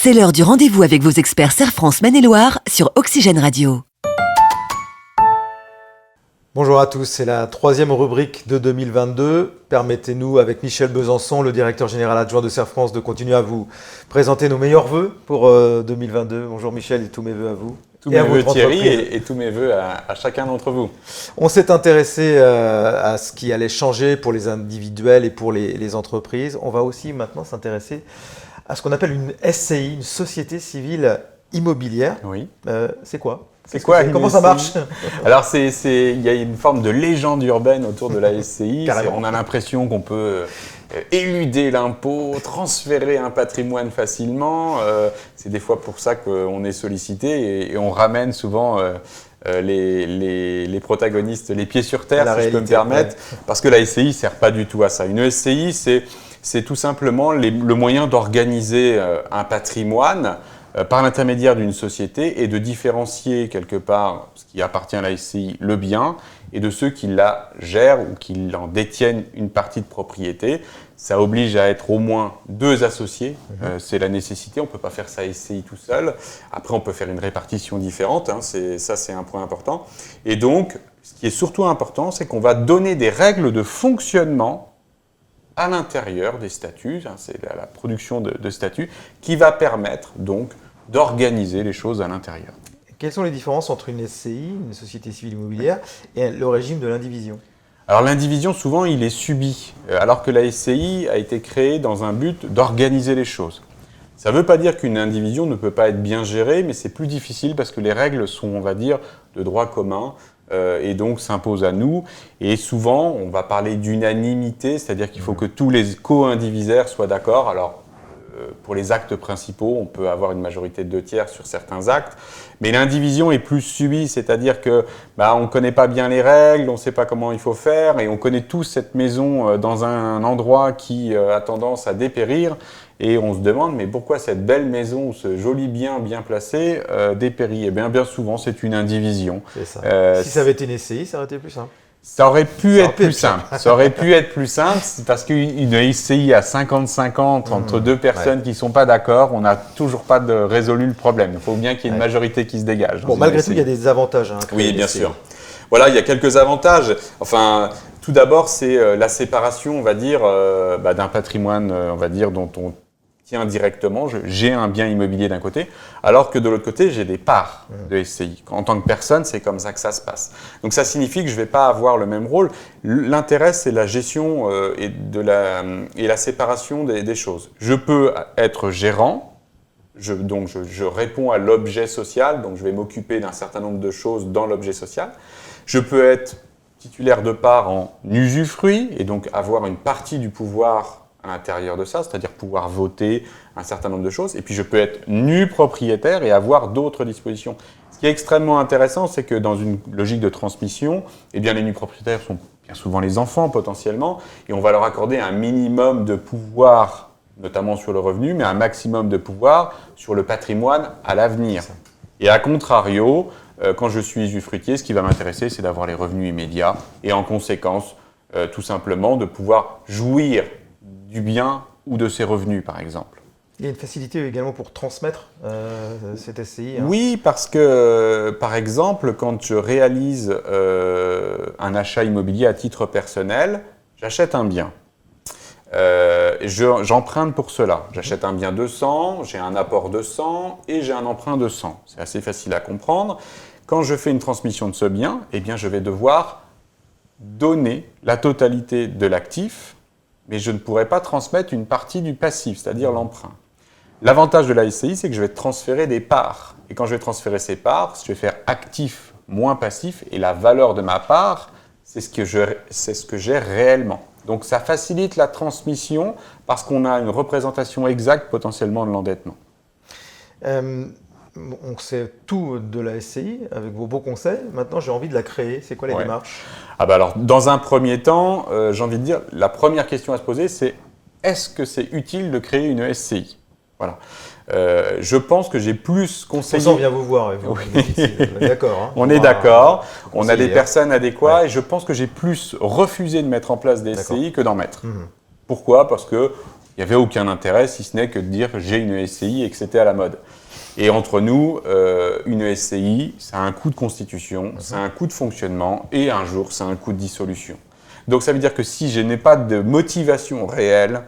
C'est l'heure du rendez-vous avec vos experts Serre France Maine-et-Loire sur Oxygène Radio. Bonjour à tous, c'est la troisième rubrique de 2022. Permettez-nous, avec Michel Besançon, le directeur général adjoint de Serre France, de continuer à vous présenter nos meilleurs vœux pour 2022. Bonjour Michel et tous mes vœux à vous. Tous mes vœux Thierry et tous mes vœux à chacun d'entre vous. On s'est intéressé à ce qui allait changer pour les individuels et pour les entreprises. On va aussi maintenant s'intéresser à ce qu'on appelle une SCI, une société civile immobilière. Oui. C'est quoi ? C'est quoi Comment ça marche ? Alors, il y a une forme de légende urbaine autour de la SCI. On a l'impression qu'on peut éluder l'impôt, transférer un patrimoine facilement. C'est des fois pour ça qu'on est sollicité et on ramène souvent les protagonistes les pieds sur terre, si je peux me permettre, parce que la SCI ne sert pas du tout à ça. Une SCI, c'est tout simplement le moyen d'organiser un patrimoine par l'intermédiaire d'une société et de différencier quelque part ce qui appartient à la SCI, le bien, et de ceux qui la gèrent ou qui en détiennent une partie de propriété. Ça oblige à être au moins deux associés, c'est la nécessité, on ne peut pas faire sa SCI tout seul. Après, on peut faire une répartition différente, c'est un point important. Et donc, ce qui est surtout important, c'est qu'on va donner des règles de fonctionnement à l'intérieur des statuts, c'est la production de statuts, qui va permettre donc d'organiser les choses à l'intérieur. Quelles sont les différences entre une SCI, une société civile immobilière, et le régime de l'indivision ? Alors l'indivision, souvent, il est subi, alors que la SCI a été créée dans un but d'organiser les choses. Ça ne veut pas dire qu'une indivision ne peut pas être bien gérée, mais c'est plus difficile parce que les règles sont, on va dire, de droit commun, et donc s'imposent à nous. Et souvent, on va parler d'unanimité, c'est-à-dire qu'il faut que tous les co-indivisaires soient d'accord. Alors, pour les actes principaux, on peut avoir une majorité de 2/3 sur certains actes, mais l'indivision est plus subie, c'est-à-dire que on ne connaît pas bien les règles, on ne sait pas comment il faut faire, et on connaît tous cette maison dans un endroit qui a tendance à dépérir, et on se demande, mais pourquoi cette belle maison ou ce joli bien placé dépérit ? Eh bien souvent, c'est une indivision. C'est ça. Si ça avait été une SCI, ça aurait été plus simple. Ça aurait pu être plus simple. Ça aurait pu être plus simple parce qu'une SCI à 50-50 entre deux personnes qui ne sont pas d'accord, on n'a toujours pas résolu le problème. Il faut bien qu'il y ait une majorité qui se dégage. Bon, malgré tout, il y a des avantages. Oui, bien sûr. Voilà, il y a quelques avantages. Enfin, tout d'abord, c'est la séparation, on va dire, d'un patrimoine, on va dire, dont on tient directement. J'ai un bien immobilier d'un côté, alors que de l'autre côté, j'ai des parts de SCI. En tant que personne, c'est comme ça que ça se passe. Donc ça signifie que je ne vais pas avoir le même rôle. L'intérêt, c'est la gestion et la séparation des choses. Je peux être gérant, donc je réponds à l'objet social, donc je vais m'occuper d'un certain nombre de choses dans l'objet social. Je peux être titulaire de parts en usufruit, et donc avoir une partie du pouvoir à l'intérieur de ça, c'est-à-dire pouvoir voter un certain nombre de choses. Et puis, je peux être nu propriétaire et avoir d'autres dispositions. Ce qui est extrêmement intéressant, c'est que dans une logique de transmission, eh bien, les nus propriétaires sont bien souvent les enfants potentiellement, et on va leur accorder un minimum de pouvoir, notamment sur le revenu, mais un maximum de pouvoir sur le patrimoine à l'avenir. Et à contrario, quand je suis usufruitier, ce qui va m'intéresser, c'est d'avoir les revenus immédiats et en conséquence, tout simplement, de pouvoir jouir du bien ou de ses revenus, par exemple. Il y a une facilité également pour transmettre cette SCI. Oui, parce que, par exemple, quand je réalise un achat immobilier à titre personnel, j'achète un bien. J'emprunte pour cela. J'achète un bien de 100, j'ai un apport de 100 et j'ai un emprunt de 100. C'est assez facile à comprendre. Quand je fais une transmission de ce bien, eh bien, je vais devoir donner la totalité de l'actif, mais je ne pourrai pas transmettre une partie du passif, c'est-à-dire l'emprunt. L'avantage de la SCI, c'est que je vais transférer des parts. Et quand je vais transférer ces parts, je vais faire actif moins passif, et la valeur de ma part, c'est ce que j'ai réellement. Donc ça facilite la transmission parce qu'on a une représentation exacte potentiellement de l'endettement. On sait tout de la SCI avec vos beaux conseils. Maintenant, j'ai envie de la créer. C'est quoi les démarches ? Alors, dans un premier temps, j'ai envie de dire, la première question à se poser, c'est est-ce que c'est utile de créer une SCI ? Voilà. Je pense que j'ai plus conseillé… On vient vous voir et vous dites, d'accord. On est d'accord, on a des personnes adéquates et je pense que j'ai plus refusé de mettre en place des SCI que d'en mettre. Pourquoi ? Parce qu'il n'y avait aucun intérêt, si ce n'est que de dire que j'ai une SCI et que c'était à la mode. Et entre nous, une SCI, ça a un coût de constitution, ça a un coût de fonctionnement, et un jour, ça a un coût de dissolution. Donc ça veut dire que si je n'ai pas de motivation réelle,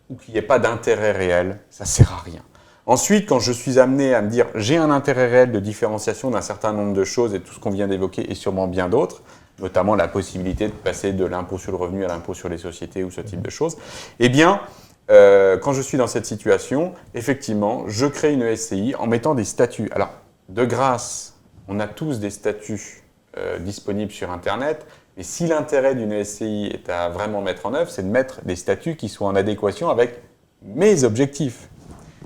ou qu'il n'y ait pas d'intérêt réel, ça ne sert à rien. Ensuite, quand je suis amené à me dire j'ai un intérêt réel de différenciation d'un certain nombre de choses et tout ce qu'on vient d'évoquer et sûrement bien d'autres, notamment la possibilité de passer de l'impôt sur le revenu à l'impôt sur les sociétés ou ce type de choses, eh bien, quand je suis dans cette situation, effectivement, je crée une SCI en mettant des statuts. Alors, de grâce, on a tous des statuts disponibles sur Internet, mais si l'intérêt d'une SCI est à vraiment mettre en œuvre, c'est de mettre des statuts qui soient en adéquation avec mes objectifs.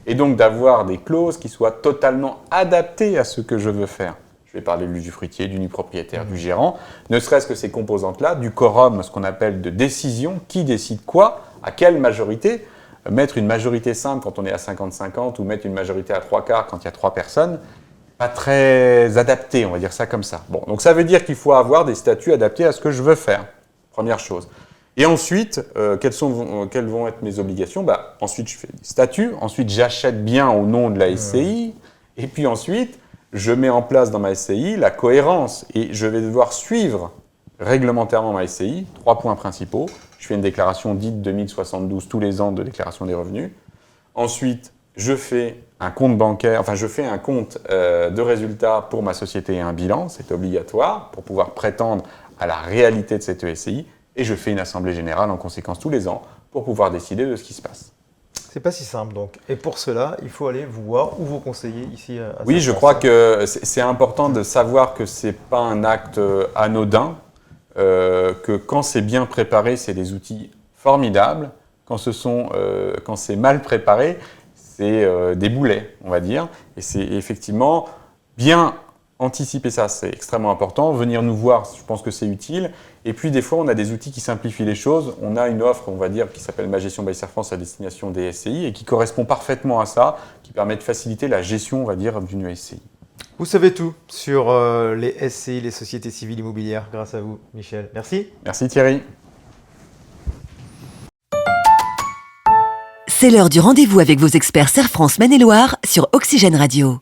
Et donc d'avoir des clauses qui soient totalement adaptées à ce que je veux faire. Je vais parler de l'usufruitier, du nu propriétaire, du gérant, ne serait-ce que ces composantes-là, du quorum, ce qu'on appelle de décision, qui décide quoi, à quelle majorité. Mettre une majorité simple quand on est à 50-50 ou mettre une majorité à 3/4 quand il y a 3 personnes, pas très adapté, on va dire ça comme ça. Bon, donc ça veut dire qu'il faut avoir des statuts adaptés à ce que je veux faire, première chose. Et ensuite, quelles vont être mes obligations ? Ensuite, je fais des statuts, ensuite j'achète bien au nom de la SCI, et puis ensuite, je mets en place dans ma SCI la cohérence, et je vais devoir suivre réglementairement ma SCI, 3 points principaux. Je fais une déclaration dite 2072 tous les ans de déclaration des revenus. Ensuite, je fais un compte bancaire, je fais un compte de résultats pour ma société et un bilan, c'est obligatoire pour pouvoir prétendre à la réalité de cette SCI. Et je fais une assemblée générale en conséquence tous les ans pour pouvoir décider de ce qui se passe. C'est pas si simple donc. Et pour cela, il faut aller vous voir ou vos conseillers ici à Oui, je crois que c'est important de savoir que c'est pas un acte anodin, que quand c'est bien préparé, c'est des outils formidables. Quand c'est mal préparé, c'est des boulets, on va dire. Et c'est effectivement bien anticiper ça, c'est extrêmement important. Venir nous voir, je pense que c'est utile. Et puis, des fois, on a des outils qui simplifient les choses. On a une offre, on va dire, qui s'appelle Ma Gestion by Serre France à destination des SCI et qui correspond parfaitement à ça, qui permet de faciliter la gestion, on va dire, d'une SCI. Vous savez tout sur les SCI, les sociétés civiles immobilières, grâce à vous, Michel. Merci. Merci Thierry. C'est l'heure du rendez-vous avec vos experts Serre France Maine-et-Loire sur Oxygène Radio.